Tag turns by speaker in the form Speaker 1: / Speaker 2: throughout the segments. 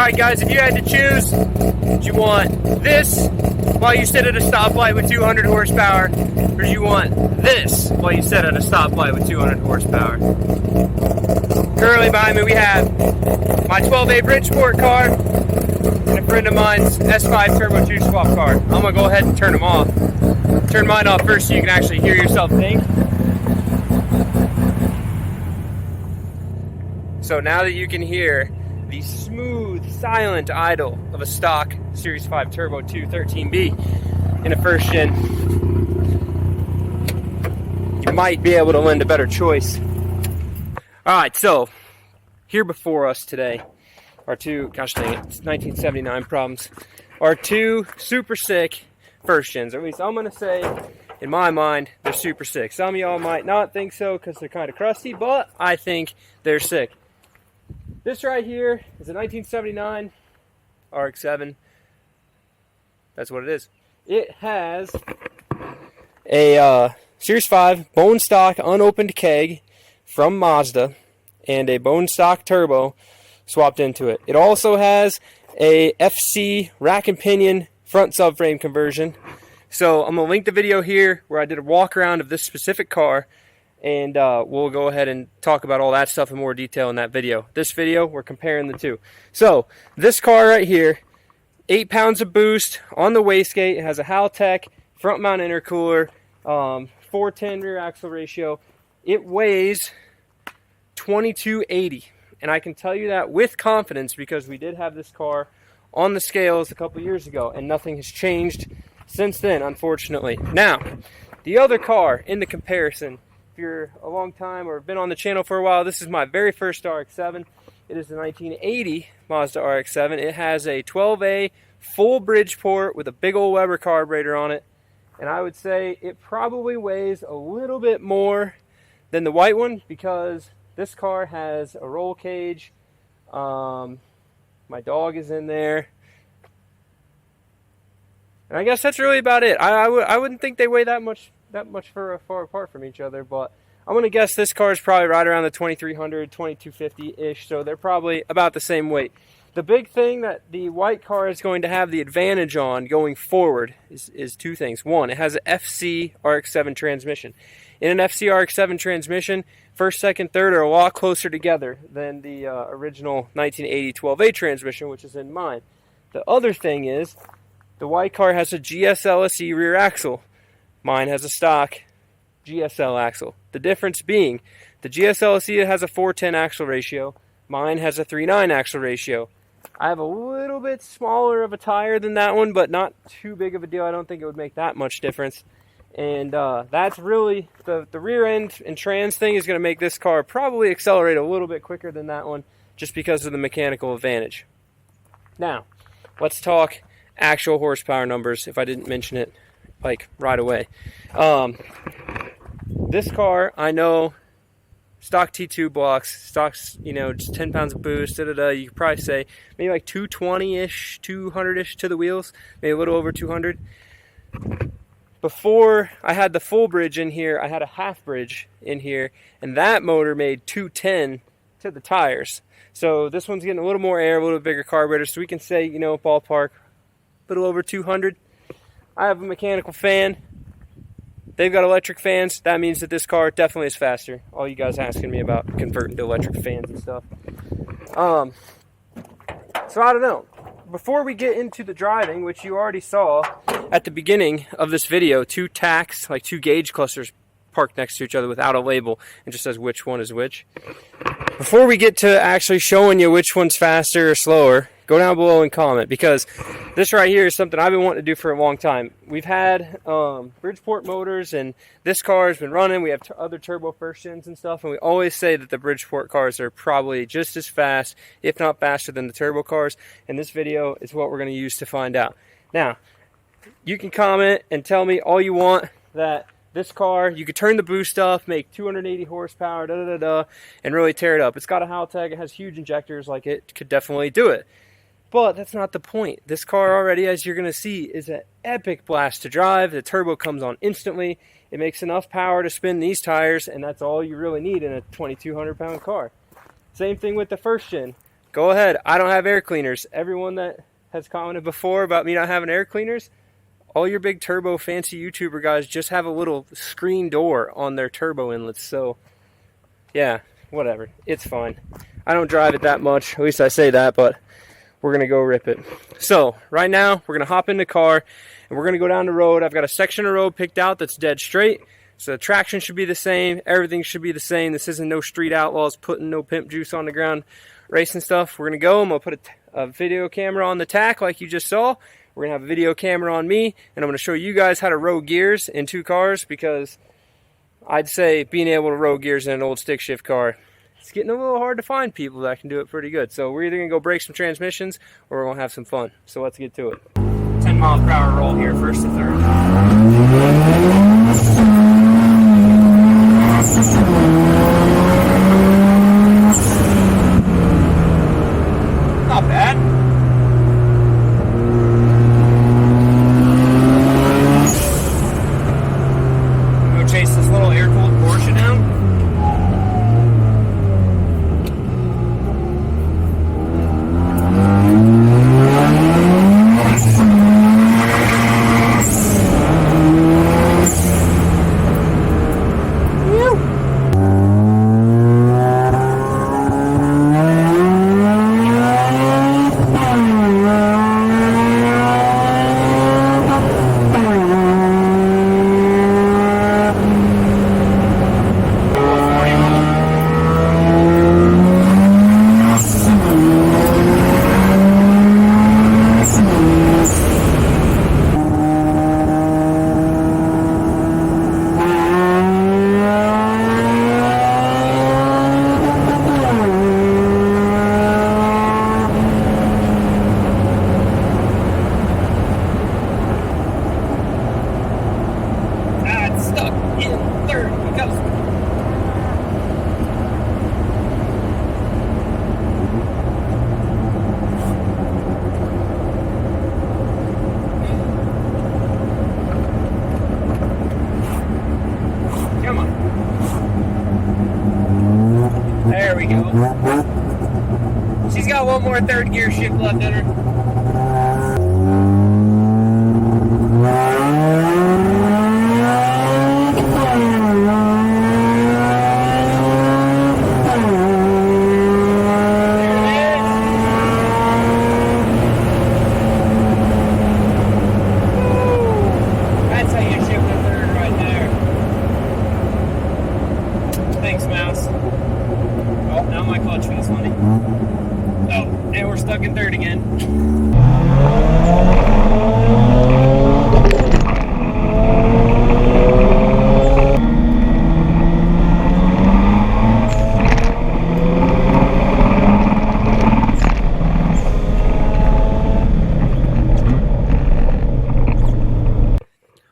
Speaker 1: Alright guys, if you had to choose, do you want this while you sit at a stoplight with 200 horsepower, or do you want this while you sit at a stoplight with 200 horsepower? Currently behind me we have my 12A Bridgeport car and a friend of mine's S5 Turbo 2 swap car. I'm going to go ahead and turn them off. Turn mine off first so you can actually hear yourself think. So now that you can hear the smooth, silent idle of a stock Series 5 Turbo 2 13B in a first gen, you might be able to lend a better choice. Alright, so here before us today are two, gosh dang it, it's 1979 problems, are two super sick first gens. Or at least I'm going to say, in my mind, they're super sick. Some of y'all might not think so because they're kind of crusty, but I think they're sick. This right here is a 1979 Rx-7. That's what it is. It has a Series 5 bone stock unopened keg from Mazda and a bone stock turbo swapped into it. It also has a FC rack and pinion front subframe conversion. So I'm going to link the video here where I did a walk around of this specific car, and we'll go ahead and talk about all that stuff in more detail in that video. This video, we're comparing the two. So this car right here, 8 pounds of boost on the wastegate. It has a Haltech front mount intercooler, 410 rear axle ratio. It weighs 2280, and I can tell you that with confidence because we did have this car on the scales a couple years ago, and nothing has changed since then, unfortunately. Now, the other car in the comparison, if you're a long time or been on the channel for a while, this is my very first RX-7. It is the 1980 Mazda Rx-7. It has a 12A full Bridgeport with a big old Weber carburetor on it, and I would say it probably weighs a little bit more than the white one because this car has a roll cage. My dog is in there. And I guess that's really about it. I wouldn't think they weigh that much far apart from each other, but I'm going to guess this car is probably right around the 2300, 2250-ish, so they're probably about the same weight. The big thing that the white car is going to have the advantage on going forward is two things. One, it has an FC Rx-7 transmission. In an FC Rx-7 transmission, first, second, third are a lot closer together than the original 1980 12A transmission, which is in mine. The other thing is, the white car has a GSLSE rear axle. Mine has a stock GSL axle. The difference being, the GSLSE has a 410 axle ratio. Mine has a 3.9 axle ratio. I have a little bit smaller of a tire than that one, but not too big of a deal. I don't think it would make that much difference. And that's really, the rear end and trans thing is going to make this car probably accelerate a little bit quicker than that one, just because of the mechanical advantage. Now, let's talk actual horsepower numbers, if I didn't mention it like right away. This car, I know, stock T2 blocks, stocks, you know, just 10 pounds of boost, you could probably say maybe like 220-ish, 200-ish to the wheels, maybe a little over 200. Before I had the full bridge in here, I had a half bridge in here, and that motor made 210 to the tires. So this one's getting a little more air, a little bigger carburetor, so we can say, you know, ballpark, a little over 200. I have a mechanical fan. They've got electric fans. That means that this car definitely is faster. All you guys asking me about converting to electric fans and stuff. So I don't know. Before we get into the driving, which you already saw at the beginning of this video, two tacks, like two gauge clusters parked next to each other without a label, and just says which one is which. Before we get to actually showing you which one's faster or slower, go down below and comment, because this right here is something I've been wanting to do for a long time. We've had Bridgeport motors, and this car has been running. We have other turbo first gens and stuff, and we always say that the Bridgeport cars are probably just as fast, if not faster, than the turbo cars, and this video is what we're going to use to find out. Now, you can comment and tell me all you want that this car, you could turn the boost up, make 280 horsepower, and really tear it up. It's got a Haltech, it has huge injectors, like it could definitely do it. But that's not the point. This car already, as you're going to see, is an epic blast to drive. The turbo comes on instantly. It makes enough power to spin these tires, and that's all you really need in a 2,200-pound car. Same thing with the first gen. go ahead. I don't have air cleaners. Everyone that has commented before about me not having air cleaners, all your big turbo fancy YouTuber guys just have a little screen door on their turbo inlets. So yeah, whatever. It's fine. I don't drive it that much. At least I say that, but we're going to go rip it. So right now we're going to hop in the car and we're going to go down the road. I've got a section of road picked out that's dead straight. So the traction should be the same. Everything should be the same. This isn't no street outlaws putting no pimp juice on the ground racing stuff. We're going to go. I'm going to put a video camera on the tack like you just saw. We're going to have a video camera on me. And I'm going to show you guys how to row gears in 2 cars, because I'd say being able to row gears in an old stick shift car, it's getting a little hard to find people that can do it pretty good. So we're either going to go break some transmissions or we're going to have some fun. So let's get to it. 10 mile per hour roll here, first to third. Not bad. I'm gonna chase this little air-cooled Porsche down. There we go. She's got one more third gear shift left in her. That's how you shift the third right there. Thanks, Mouse. Oh, now my clutch feels funny. Oh, and we're stuck in third again.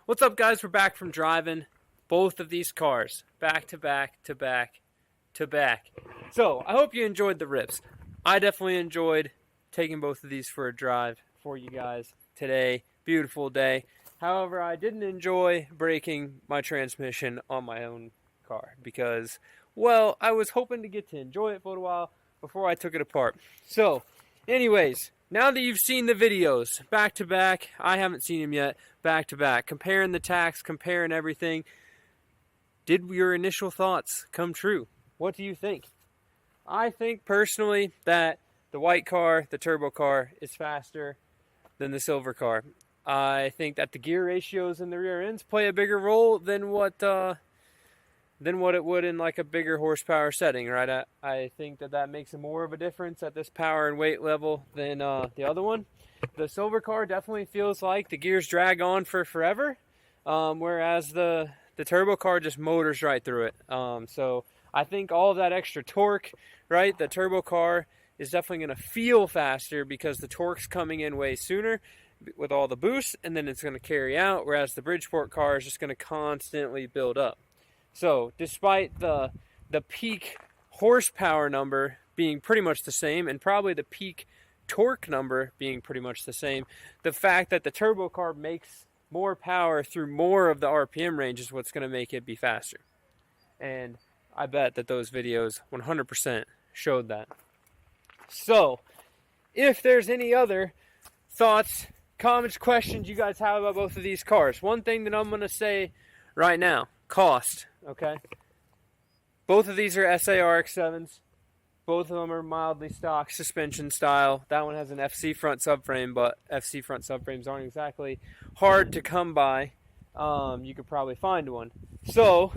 Speaker 1: What's up, guys? We're back from driving both of these cars back to back to back to back. So I hope you enjoyed the rips. I definitely enjoyed taking both of these for a drive for you guys today. Beautiful day. However, I didn't enjoy breaking my transmission on my own car because, well, I was hoping to get to enjoy it for a while before I took it apart. So anyways, now that you've seen the videos back to back, I haven't seen them yet, back to back, comparing the tacks, comparing everything, did your initial thoughts come true? What do you think? I think personally that the white car, the turbo car, is faster than the silver car. I think that the gear ratios in the rear ends play a bigger role than what it would in like a bigger horsepower setting, right? I think that makes more of a difference at this power and weight level than the other one. The silver car definitely feels like the gears drag on for forever, whereas the turbo car just motors right through it. So I think all of that extra torque, right? The turbo car is definitely going to feel faster because the torque's coming in way sooner with all the boost, and then it's going to carry out, whereas the Bridgeport car is just going to constantly build up. So despite the peak horsepower number being pretty much the same, and probably the peak torque number being pretty much the same, the fact that the turbo car makes more power through more of the RPM range is what's going to make it be faster. And I bet that those videos 100% showed that. So, if there's any other thoughts, comments, questions you guys have about both of these cars, one thing that I'm going to say right now, cost, okay? Both of these are Rx-7s. Both of them are mildly stock suspension style. That one has an FC front subframe, but FC front subframes aren't exactly hard to come by. You could probably find one. So,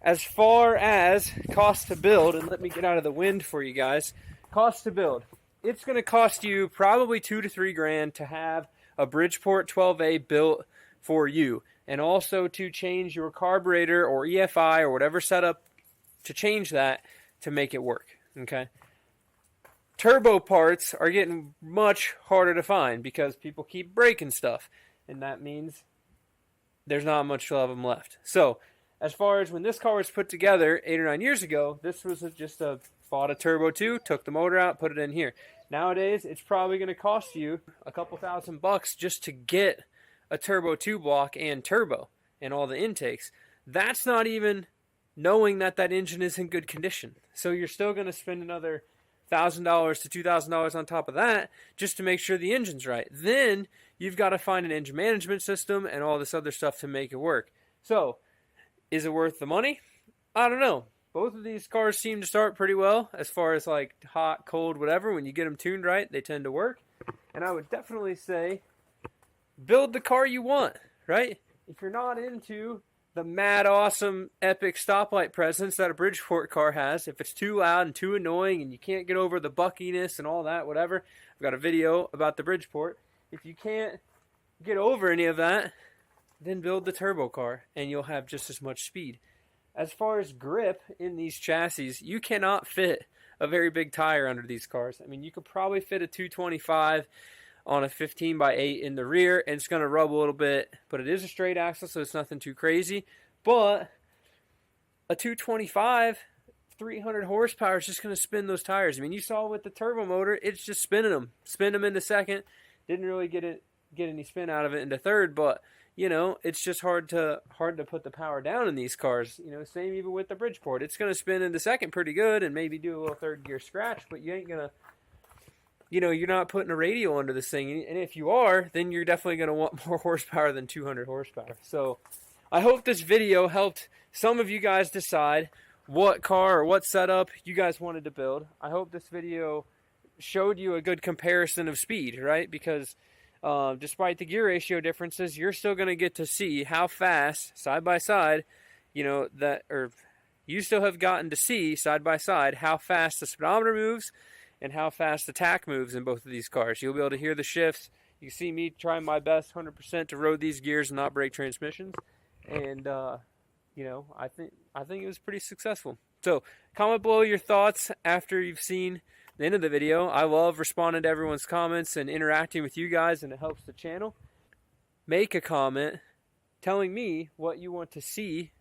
Speaker 1: as far as cost to build, and let me get out of the wind for you guys, cost to build. It's going to cost you probably $2 to $3 grand to have a Bridgeport 12A built for you, and also to change your carburetor or EFI or whatever setup to change that to make it work. Okay. Turbo parts are getting much harder to find because people keep breaking stuff, and that means there's not much of them left. So, as far as when this car was put together 8 or 9 years ago, this was just bought a turbo 2, took the motor out, put it in here. Nowadays, it's probably going to cost you a couple $1,000 just to get a turbo 2 block and turbo and all the intakes. That's not even knowing that engine is in good condition. So you're still going to spend another $1,000 to $2,000 on top of that just to make sure the engine's right. Then you've got to find an engine management system and all this other stuff to make it work. So, is it worth the money? I don't know. Both of these cars seem to start pretty well as far as like hot, cold, whatever. When you get them tuned right, they tend to work. And I would definitely say build the car you want, right? If you're not into the mad, awesome, epic stoplight presence that a Bridgeport car has, if it's too loud and too annoying and you can't get over the buckiness and all that, whatever, I've got a video about the Bridgeport. If you can't get over any of that, then build the turbo car and you'll have just as much speed. As far as grip in these chassis, you cannot fit a very big tire under these cars. I mean, you could probably fit a 225 on a 15x8 in the rear, and it's going to rub a little bit, but it is a straight axle, so it's nothing too crazy. But a 225, 300 horsepower is just going to spin those tires. I mean, you saw with the turbo motor, it's just spinning them into second. Didn't really get any spin out of it into third, but you know, it's just hard to put the power down in these cars. You know, same even with the Bridgeport. It's going to spin into second pretty good and maybe do a little third gear scratch, but you ain't going to, you know, you're not putting a radial under this thing. And if you are, then you're definitely going to want more horsepower than 200 horsepower. So I hope this video helped some of you guys decide what car or what setup you guys wanted to build. I hope this video showed you a good comparison of speed, right? Because despite the gear ratio differences, you're still going to get to see how fast, side by side, you know, you still have gotten to see, side by side, how fast the speedometer moves and how fast the tach moves in both of these cars. You'll be able to hear the shifts. You see me trying my best 100% to road these gears and not break transmissions. And, you know, I think it was pretty successful. So, comment below your thoughts after you've seen the end of the video. I love responding to everyone's comments and interacting with you guys, and it helps the channel. Make a comment telling me what you want to see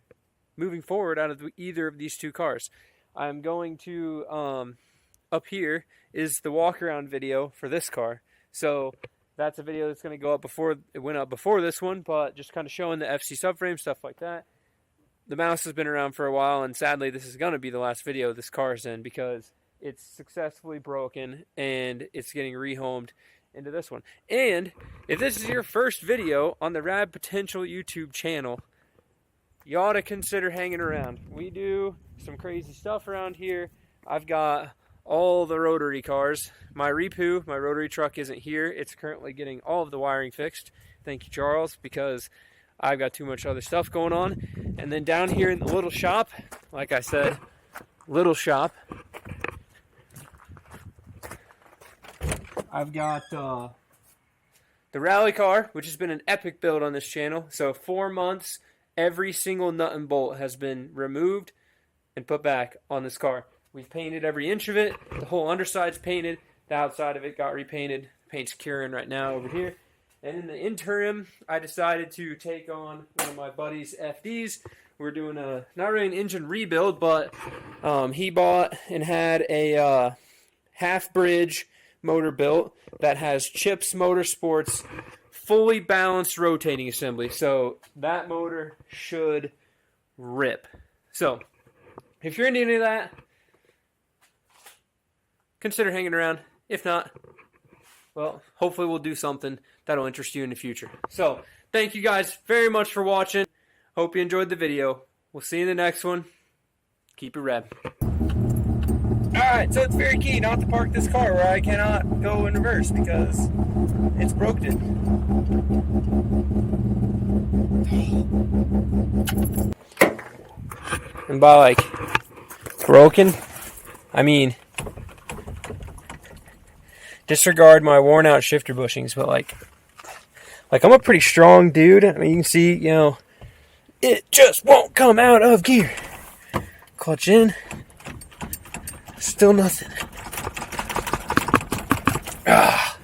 Speaker 1: moving forward out of either of these two cars. I'm going to, up here is the walk around video for this car. So that's a video that's going to go up before it went up before this one, but just kind of showing the FC subframe, stuff like that. The mouse has been around for a while, and sadly this is going to be the last video this car's in because it's successfully broken and it's getting rehomed into this one. And if this is your first video on the Rad Potential YouTube channel, you ought to consider hanging around. We do some crazy stuff around here. I've got all the Rotary cars. My Repu, my Rotary truck, isn't here. It's currently getting all of the wiring fixed. Thank you, Charles, because I've got too much other stuff going on. And then down here in the little shop, like I said, little shop, I've got the rally car, which has been an epic build on this channel. So 4 months, every single nut and bolt has been removed and put back on this car. We've painted every inch of it. The whole underside's painted. The outside of it got repainted. Paint's curing right now over here. And in the interim, I decided to take on one of my buddy's FDs. We're doing not really an engine rebuild, but he bought and had a half bridge motor built that has Chips Motorsports fully balanced rotating assembly. So that motor should rip. So if you're into any of that, consider hanging around. If not, well, hopefully we'll do something that'll interest you in the future. So, thank you guys very much for watching. Hope you enjoyed the video. We'll see you in the next one. Keep it rad. Alright, so it's very key not to park this car where I cannot go in reverse because it's broken. And by like broken, I mean disregard my worn out shifter bushings, but like I'm a pretty strong dude. I mean, you can see, you know, it just won't come out of gear. Clutch in. Still nothing. Ah.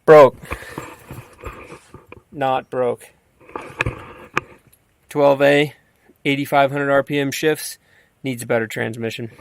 Speaker 1: Broke. Not broke. 12A, 8,500 RPM shifts. Needs a better transmission.